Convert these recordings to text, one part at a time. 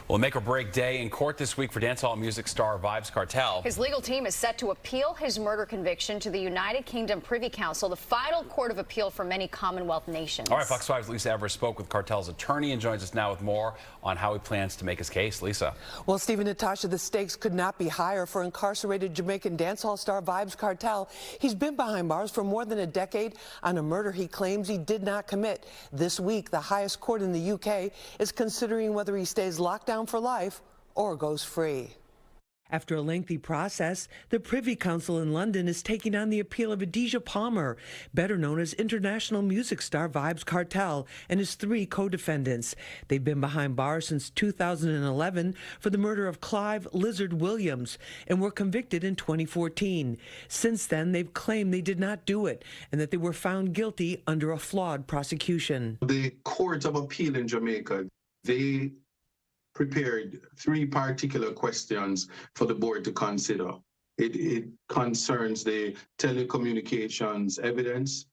Well, a make-or-break day in court this week for dancehall music star Vybz Kartel. His legal team is set to appeal his murder conviction to the United Kingdom Privy Council, the final court of appeal for many Commonwealth nations. All right, Fox 5's Lisa Evers spoke with Kartel's attorney and joins us now with more on how he plans to make his case. Lisa. Well, Stephen, Natasha, the stakes could not be higher for incarcerated Jamaican dancehall star Vybz Kartel. He's been behind bars for more than a decade on a murder he claims he did not commit. This week, the highest court in the UK is considering whether he stays locked down for life or goes free. After a lengthy process, the Privy Council in London is taking on the appeal of Adidja Palmer, better known as international music star Vybz Kartel, and his 3 co-defendants. They've been behind bars since 2011 for the murder of Clive Lizard Williams and were convicted in 2014. Since then, they've claimed they did not do it and that they were found guilty under a flawed prosecution. The Court of Appeal in Jamaica, they prepared 3 particular questions for the board to consider. It concerns the telecommunications evidence,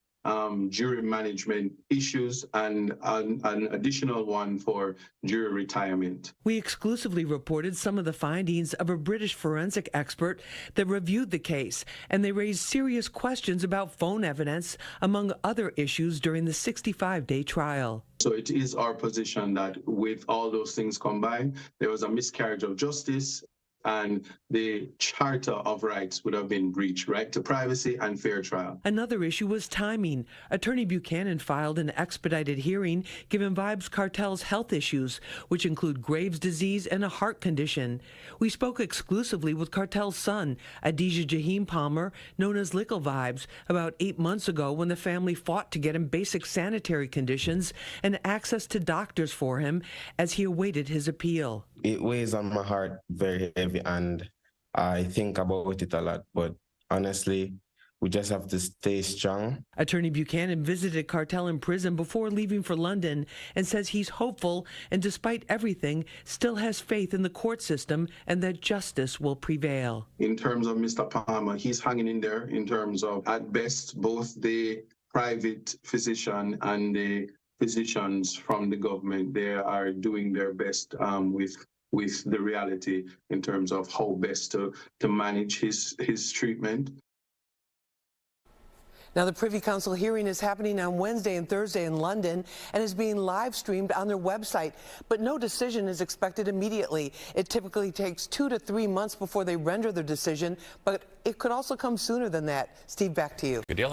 jury management issues, and an additional one for jury retirement. We exclusively reported some of the findings of a British forensic expert that reviewed the case, and they raised serious questions about phone evidence, among other issues during the 65-day trial. So it is our position that with all those things combined, there was a miscarriage of justice and the Charter of Rights would have been breached, right to privacy and fair trial. Another issue was timing. Attorney Buchanan filed an expedited hearing given Vybz Kartel's health issues, which include Graves' disease and a heart condition. We spoke exclusively with Kartel's son, Adidja Palmer, known as Little Vybz, about 8 months ago when the family fought to get him basic sanitary conditions and access to doctors for him as he awaited his appeal. It weighs on my heart very heavy, and I think about it a lot, but honestly, we just have to stay strong. Attorney Buchanan visited Kartel in prison before leaving for London and says he's hopeful and despite everything, still has faith in the court system and that justice will prevail. In terms of Mr. Palmer, he's hanging in there in terms of, at best, both the private physician and the physicians from the government. They are doing their best with the reality in terms of how best to manage his treatment. Now, the Privy Council hearing is happening on Wednesday and Thursday in London and is being live streamed on their website, but no decision is expected immediately. It typically takes 2 to 3 months before they render their decision, but it could also come sooner than that. Steve, back to you. Good deal.